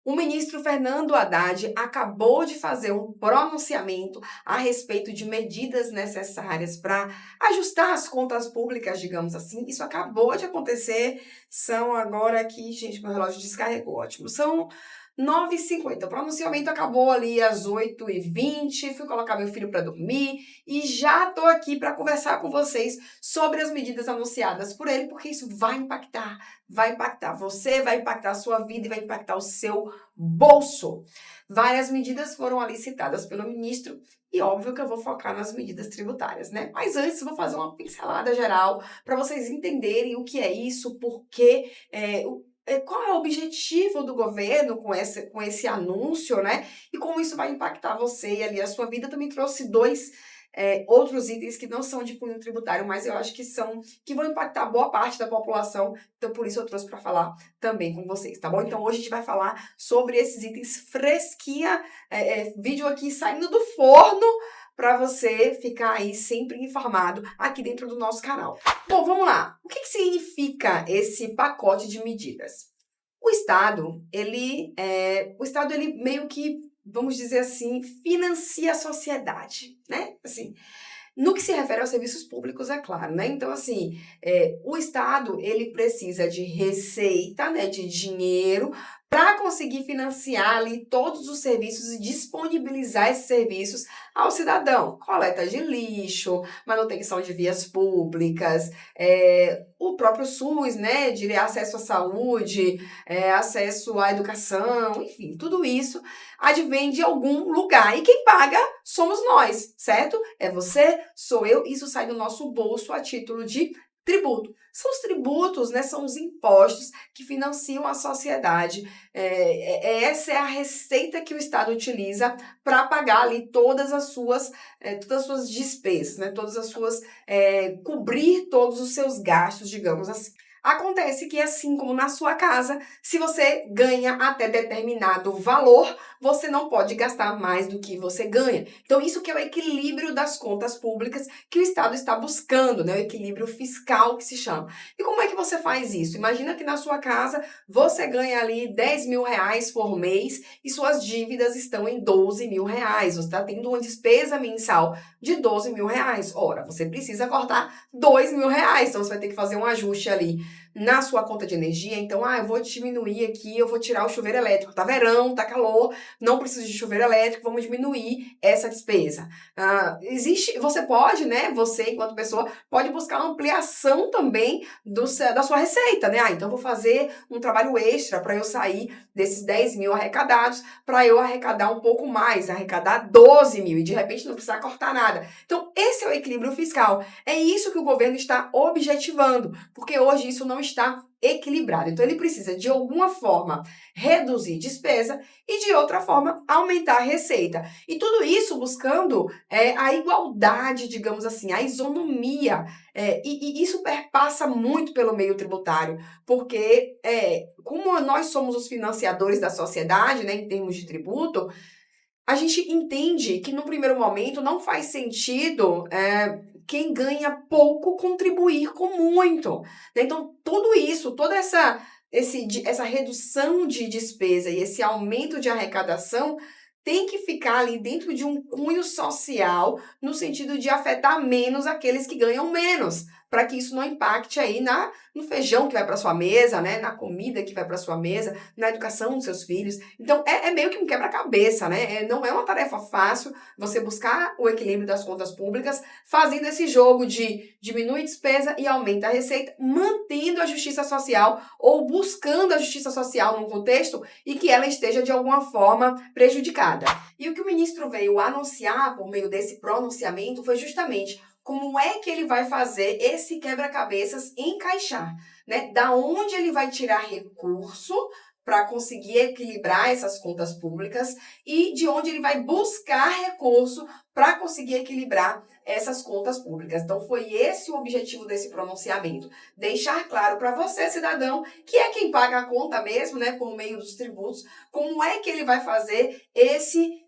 O ministro Fernando Haddad acabou de fazer um pronunciamento a respeito de medidas necessárias para ajustar as contas públicas, digamos assim. Isso acabou de acontecer. São agora aqui, gente, meu relógio descarregou, ótimo. São 9h50. O pronunciamento acabou ali às 8h20. Fui colocar meu filho para dormir e já estou aqui para conversar com vocês sobre as medidas anunciadas por ele, porque isso vai impactar você, vai impactar a sua vida e vai impactar o seu bolso. Várias medidas foram ali citadas pelo ministro e óbvio que eu vou focar nas medidas tributárias, né? Mas antes vou fazer uma pincelada geral para vocês entenderem o que é isso, por quê, qual é o objetivo do governo com esse anúncio, né? E como isso vai impactar você e ali a sua vida. Também trouxe dois outros itens que não são de cunho tributário, mas eu acho que vão impactar boa parte da população. Então, por isso eu trouxe para falar também com vocês, tá bom? Então, hoje a gente vai falar sobre esses itens fresquinha, vídeo aqui saindo do forno, para você ficar aí sempre informado aqui dentro do nosso canal. Bom, vamos lá. O que significa esse pacote de medidas? O Estado, ele meio que, vamos dizer assim, financia a sociedade, né? Assim, no que se refere aos serviços públicos, é claro, né? Então, assim, o Estado, ele precisa de receita, né, de dinheiro, para conseguir financiar ali todos os serviços e disponibilizar esses serviços ao cidadão. Coleta de lixo, manutenção de vias públicas, o próprio SUS, né, de acesso à saúde, acesso à educação, enfim, tudo isso advém de algum lugar. E quem paga somos nós, certo? É você, sou eu, isso sai do nosso bolso a título de tributo. São os tributos, né? São os impostos que financiam a sociedade. Essa é a receita que o Estado utiliza para pagar ali todas as suas despesas, né? Cobrir todos os seus gastos, digamos assim. Acontece que, assim como na sua casa, se você ganha até determinado valor, você não pode gastar mais do que você ganha. Então, isso que é o equilíbrio das contas públicas que o Estado está buscando, né? O equilíbrio fiscal que se chama. E como é que você faz isso? Imagina que na sua casa você ganha ali 10 mil reais por mês e suas dívidas estão em 12 mil reais. Você está tendo uma despesa mensal de 12 mil reais. Ora, você precisa cortar 2 mil reais, então você vai ter que fazer um ajuste ali na sua conta de energia. Então, eu vou diminuir aqui, eu vou tirar o chuveiro elétrico. Tá verão, tá calor, não preciso de chuveiro elétrico, vamos diminuir essa despesa. Você pode, né, você enquanto pessoa, pode buscar uma ampliação também da sua receita, né? Então eu vou fazer um trabalho extra para eu sair desses 10 mil arrecadados, para eu arrecadar um pouco mais, arrecadar 12 mil e de repente não precisar cortar nada. Então, esse é o equilíbrio fiscal. É isso que o governo está objetivando, porque hoje isso não está equilibrado. Então, ele precisa, de alguma forma, reduzir despesa e, de outra forma, aumentar a receita. E tudo isso buscando a igualdade, digamos assim, a isonomia. E isso perpassa muito pelo meio tributário, porque como nós somos os financiadores da sociedade, né, em termos de tributo, a gente entende que, no primeiro momento, não faz sentido quem ganha pouco contribuir com muito. Né? Então, tudo isso, toda essa redução de despesa e esse aumento de arrecadação tem que ficar ali dentro de um cunho social, no sentido de afetar menos aqueles que ganham menos, para que isso não impacte aí no feijão que vai para sua mesa, né? Na comida que vai para sua mesa, na educação dos seus filhos. Então, é meio que um quebra-cabeça, né? Não é uma tarefa fácil você buscar o equilíbrio das contas públicas, fazendo esse jogo de diminui despesa e aumenta a receita, mantendo a justiça social ou buscando a justiça social num contexto e que ela esteja de alguma forma prejudicada. E o que o ministro veio anunciar por meio desse pronunciamento foi justamente como é que ele vai fazer esse quebra-cabeças encaixar, né? Da onde ele vai tirar recurso para conseguir equilibrar essas contas públicas e de onde ele vai buscar recurso para conseguir equilibrar essas contas públicas. Então, foi esse o objetivo desse pronunciamento. Deixar claro para você, cidadão, que é quem paga a conta mesmo, né, por meio dos tributos, como é que ele vai fazer esse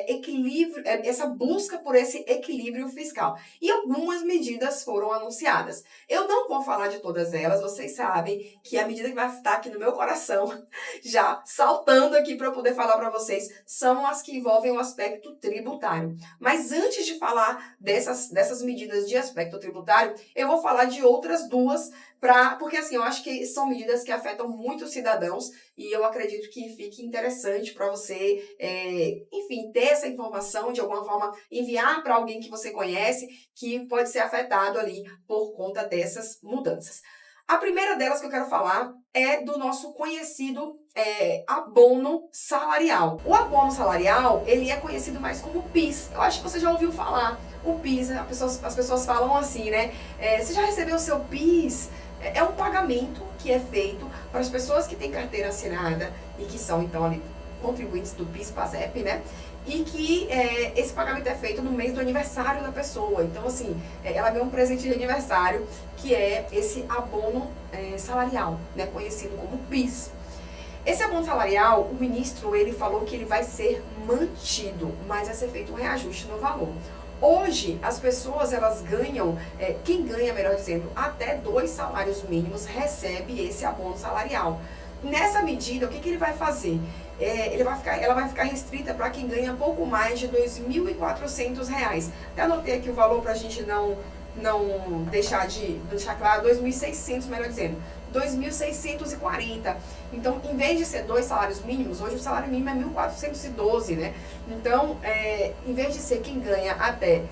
equilíbrio, essa busca por esse equilíbrio fiscal. E algumas medidas foram anunciadas. Eu não vou falar de todas elas, vocês sabem que a medida que vai estar aqui no meu coração, já saltando aqui para eu poder falar para vocês, são as que envolvem o aspecto tributário. Mas antes de falar dessas medidas de aspecto tributário, eu vou falar de outras duas, porque assim, eu acho que são medidas que afetam muito os cidadãos e eu acredito que fique interessante para você, enfim, ter essa informação, de alguma forma enviar para alguém que você conhece, que pode ser afetado ali por conta dessas mudanças. A primeira delas que eu quero falar é do nosso conhecido abono salarial. O abono salarial, ele é conhecido mais como PIS. Eu acho que você já ouviu falar. O PIS, as pessoas falam assim, né? Você já recebeu o seu PIS? É um pagamento que é feito para as pessoas que têm carteira assinada e que são, então, ali, contribuintes do PIS/PASEP, né? E que esse pagamento é feito no mês do aniversário da pessoa. Então, assim, ela ganha um presente de aniversário, que é esse abono salarial, né, conhecido como PIS. Esse abono salarial, o ministro, ele falou que ele vai ser mantido, mas vai ser feito um reajuste no valor. Hoje, as pessoas, elas ganham, quem ganha, melhor dizendo, até 2 salários mínimos recebe esse abono salarial. Nessa medida, o que ele vai fazer? Ela vai ficar restrita para quem ganha pouco mais de R$ 2.400. Até anotei aqui o valor para a gente não deixar claro, 2.600, melhor dizendo, 2.640. Então, em vez de ser 2 salários mínimos, hoje o salário mínimo é 1.412, né? Então, em vez de ser quem ganha até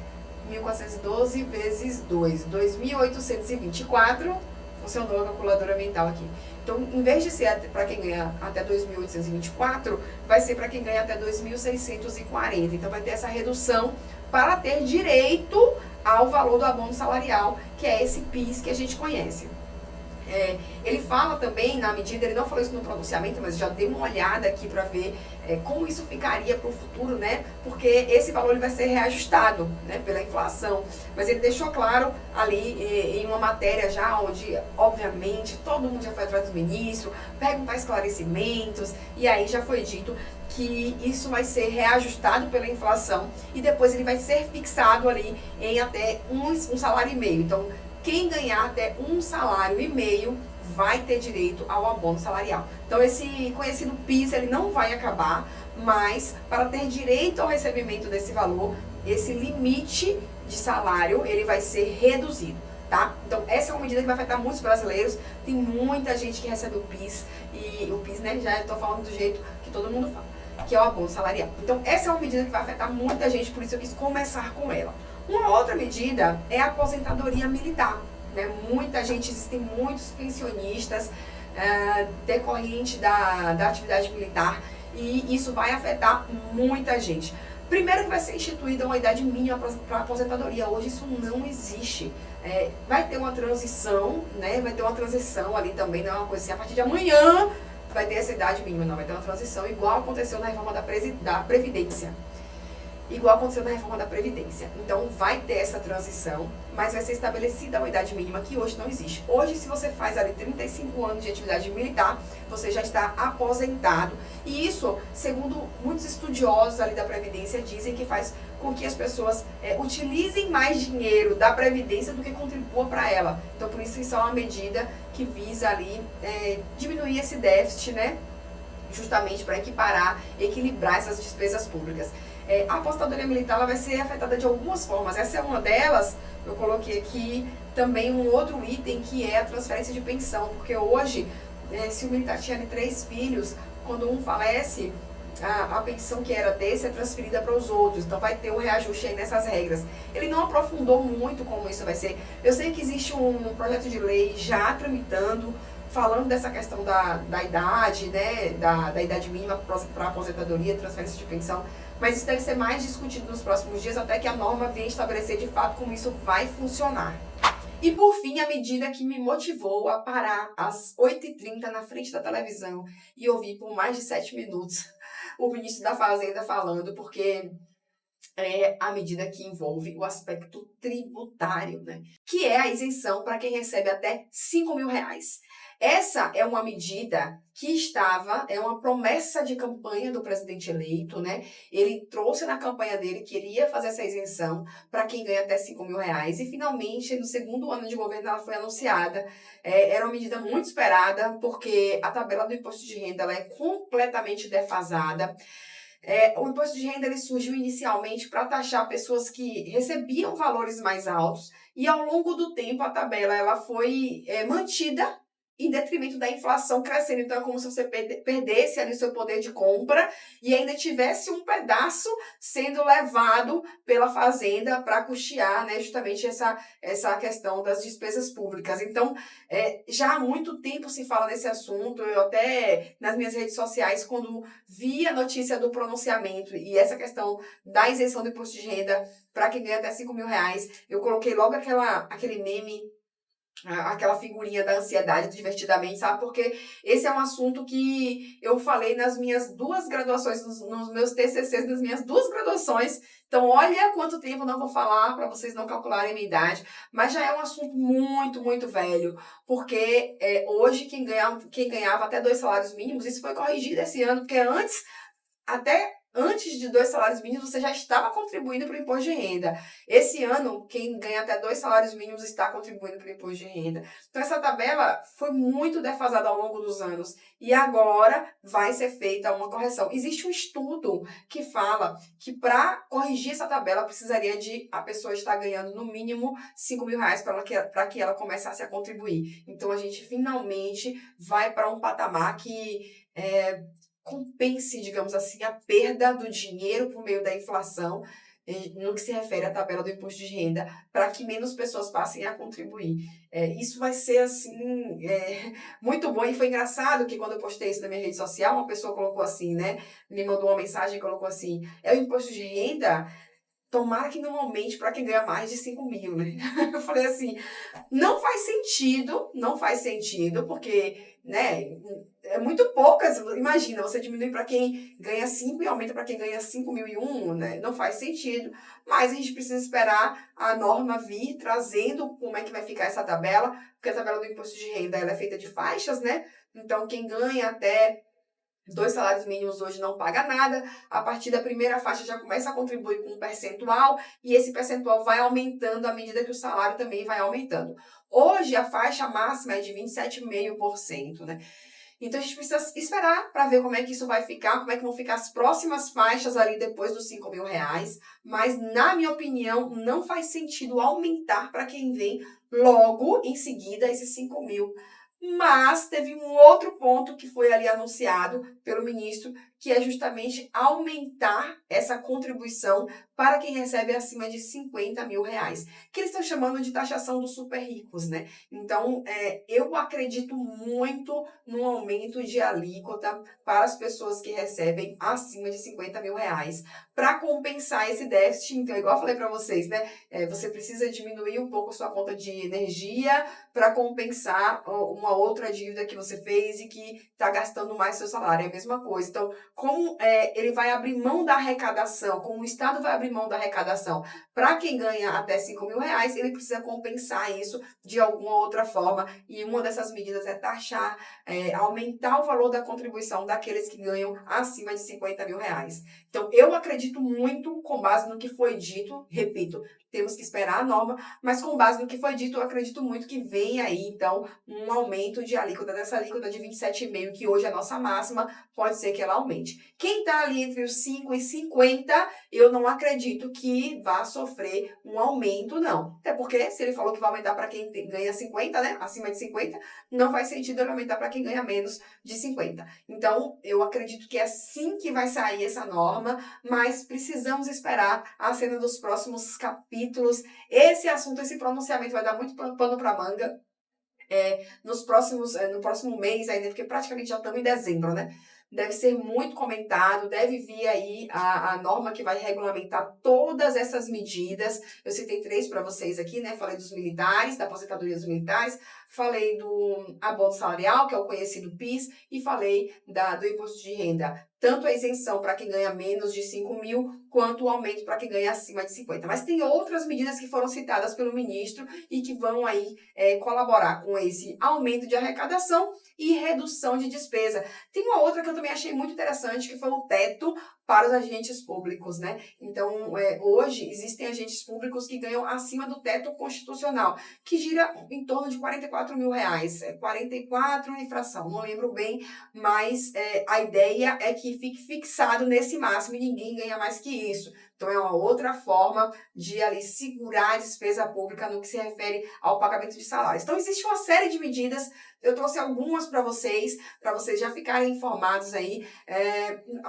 1.412 vezes 2, 2.824, funcionou a calculadora mental aqui. Então, em vez de ser para quem ganha até 2.824, vai ser para quem ganha até 2.640. Então, vai ter essa redução para ter direito ao valor do abono salarial, que é esse PIS que a gente conhece. Ele fala também, na medida, ele não falou isso no pronunciamento, mas já dei uma olhada aqui para ver como isso ficaria para o futuro, né? Porque esse valor ele vai ser reajustado, né, pela inflação. Mas ele deixou claro ali em uma matéria já onde, obviamente, todo mundo já foi atrás do ministro, perguntar esclarecimentos, e aí já foi dito que isso vai ser reajustado pela inflação e depois ele vai ser fixado ali em até um salário e meio. Então, quem ganhar até 1,5 salário vai ter direito ao abono salarial. Então, esse conhecido PIS, ele não vai acabar, mas para ter direito ao recebimento desse valor, esse limite de salário, ele vai ser reduzido, tá? Então, essa é uma medida que vai afetar muitos brasileiros. Tem muita gente que recebe o PIS, e o PIS, né, já estou falando do jeito que todo mundo fala, que é o abono salarial. Então, essa é uma medida que vai afetar muita gente, por isso eu quis começar com ela. Uma outra medida é a aposentadoria militar, né? Muita gente, existem muitos pensionistas decorrente da atividade militar e isso vai afetar muita gente. Primeiro que vai ser instituída uma idade mínima para aposentadoria. Hoje isso não existe. Vai ter uma transição, né? Vai ter uma transição ali também, não é uma coisa assim, a partir de amanhã vai ter essa idade mínima, não. Vai ter uma transição igual aconteceu na reforma da Previdência. Igual aconteceu na reforma da Previdência. Então, vai ter essa transição, mas vai ser estabelecida uma idade mínima que hoje não existe. Hoje, se você faz ali 35 anos de atividade militar, você já está aposentado. E isso, segundo muitos estudiosos ali da Previdência, dizem que faz com que as pessoas utilizem mais dinheiro da Previdência do que contribuam para ela. Então, por isso é uma medida que visa ali diminuir esse déficit, né? Justamente para equilibrar essas despesas públicas. A aposentadoria militar ela vai ser afetada de algumas formas. Essa é uma delas. Eu coloquei aqui também um outro item que é a transferência de pensão, porque hoje, se o militar tinha 3 filhos, quando um falece, a pensão que era desse é transferida para os outros. Então vai ter um reajuste aí nessas regras. Ele não aprofundou muito como isso vai ser. Eu sei que existe um projeto de lei já tramitando, falando dessa questão da idade, né, da idade mínima para aposentadoria, transferência de pensão, mas isso deve ser mais discutido nos próximos dias, até que a norma venha estabelecer de fato como isso vai funcionar. E por fim, a medida que me motivou a parar às 8h30 na frente da televisão e ouvir por mais de 7 minutos o ministro da Fazenda falando, porque é a medida que envolve o aspecto tributário, né? Que é a isenção para quem recebe até 5 mil reais. Essa é uma medida que é uma promessa de campanha do presidente eleito, né? Ele trouxe na campanha dele que iria fazer essa isenção para quem ganha até 5 mil reais e finalmente, no segundo ano de governo, ela foi anunciada. Era uma medida muito esperada porque a tabela do imposto de renda ela é completamente defasada. O imposto de renda ele surgiu inicialmente para taxar pessoas que recebiam valores mais altos e ao longo do tempo a tabela ela foi mantida em detrimento da inflação crescendo. Então é como se você perdesse ali o seu poder de compra e ainda tivesse um pedaço sendo levado pela fazenda para custear, né, justamente essa questão das despesas públicas. Então, já há muito tempo se fala nesse assunto. Eu até nas minhas redes sociais, quando vi a notícia do pronunciamento e essa questão da isenção do imposto de renda para quem ganha até 5 mil reais, eu coloquei logo aquele meme, aquela figurinha da ansiedade, divertidamente, sabe? Porque esse é um assunto que eu falei nas minhas duas graduações, nos meus TCCs, nas minhas duas graduações. Então, olha quanto tempo eu não vou falar para vocês não calcularem a minha idade, mas já é um assunto muito, muito velho, porque hoje quem ganhava até 2 salários mínimos, isso foi corrigido esse ano, porque até antes de 2 salários mínimos, você já estava contribuindo para o imposto de renda. Esse ano, quem ganha até 2 salários mínimos está contribuindo para o imposto de renda. Então, essa tabela foi muito defasada ao longo dos anos. E agora vai ser feita uma correção. Existe um estudo que fala que para corrigir essa tabela, precisaria de a pessoa estar ganhando no mínimo 5 mil reais para que ela começasse a contribuir. Então, a gente finalmente vai para um patamar que compense, digamos assim, a perda do dinheiro por meio da inflação, no que se refere à tabela do imposto de renda, para que menos pessoas passem a contribuir. Isso vai ser, assim, muito bom. E foi engraçado que quando eu postei isso na minha rede social, uma pessoa colocou assim, né? Me mandou uma mensagem e colocou assim, o imposto de renda. Tomara que não aumente para quem ganha mais de 5 mil, né? Eu falei assim, não faz sentido, porque, né, é muito poucas. Imagina, você diminui para quem ganha 5 e aumenta para quem ganha 5.001, né? Não faz sentido. Mas a gente precisa esperar a norma vir trazendo como é que vai ficar essa tabela, porque a tabela do imposto de renda ela é feita de faixas, né? Então, quem ganha até 2 salários mínimos hoje não paga nada. A partir da primeira faixa já começa a contribuir com um percentual e esse percentual vai aumentando à medida que o salário também vai aumentando. Hoje a faixa máxima é de 27,5%, né? Então a gente precisa esperar para ver como é que isso vai ficar, como é que vão ficar as próximas faixas ali depois dos 5 mil reais. Mas, na minha opinião, não faz sentido aumentar para quem vem logo em seguida esses 5 mil. Mas teve um outro ponto que foi ali anunciado pelo ministro, que é justamente aumentar essa contribuição para quem recebe acima de 50 mil reais, que eles estão chamando de taxação dos super ricos, né? Então, eu acredito muito no aumento de alíquota para as pessoas que recebem acima de 50 mil reais, para compensar esse déficit. Então, igual eu falei para vocês, né? Você precisa diminuir um pouco a sua conta de energia para compensar uma outra dívida que você fez e que está gastando mais seu salário. É a mesma coisa. Então, como ele vai abrir mão da arrecadação, como o Estado vai abrir mão da arrecadação para quem ganha até 5 mil reais, ele precisa compensar isso de alguma outra forma. E uma dessas medidas é taxar, aumentar o valor da contribuição daqueles que ganham acima de 50 mil reais. Então, eu acredito muito, com base no que foi dito, repito, temos que esperar a norma, mas com base no que foi dito, eu acredito muito que vem aí, então, um aumento de alíquota, dessa alíquota de 27,5%, que hoje é a nossa máxima, pode ser que ela aumente. Quem está ali entre os 5 e 50, eu não acredito que vá sofrer um aumento, não. Até porque, se ele falou que vai aumentar para quem ganha 50, né, acima de 50, não faz sentido ele aumentar para quem ganha menos de 50. Então, eu acredito que é assim que vai sair essa norma, mas precisamos esperar a cena dos próximos capítulos. Esse assunto, esse pronunciamento vai dar muito pano para manga no próximo mês ainda, porque praticamente já estamos em dezembro, né? Deve ser muito comentado, deve vir aí a norma que vai regulamentar todas essas medidas. Eu citei 3 para vocês aqui, né? Falei dos militares, da aposentadoria dos militares, falei do abono salarial, que é o conhecido PIS, e falei do imposto de renda. Tanto a isenção para quem ganha menos de 5 mil, quanto o aumento para quem ganha acima de 50. Mas tem outras medidas que foram citadas pelo ministro e que vão aí colaborar com esse aumento de arrecadação e redução de despesa. Tem uma outra que eu também achei muito interessante, que foi o teto para os agentes públicos, né? Então, hoje existem agentes públicos que ganham acima do teto constitucional, que gira em torno de 44 mil reais. 44 e fração, não lembro bem, mas a ideia é que fique fixado nesse máximo e ninguém ganha mais que isso. Então, é uma outra forma de ali segurar a despesa pública no que se refere ao pagamento de salários. Então, existe uma série de medidas, eu trouxe algumas para vocês já ficarem informados aí.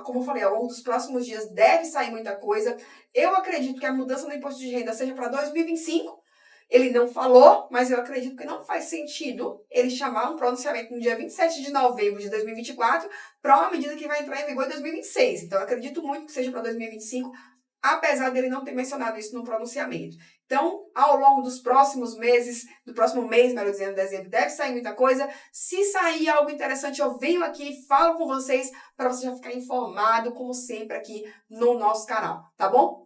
Como eu falei, ao longo dos próximos dias deve sair muita coisa. Eu acredito que a mudança no imposto de renda seja para 2025. Ele não falou, mas eu acredito que não faz sentido ele chamar um pronunciamento no dia 27 de novembro de 2024 para uma medida que vai entrar em vigor em 2026. Então, eu acredito muito que seja para 2025, apesar dele não ter mencionado isso no pronunciamento. Então, ao longo dos próximos meses, do próximo mês, melhor dizendo, dezembro, deve sair muita coisa. Se sair algo interessante, eu venho aqui e falo com vocês para você já ficar informado, como sempre, aqui no nosso canal, tá bom?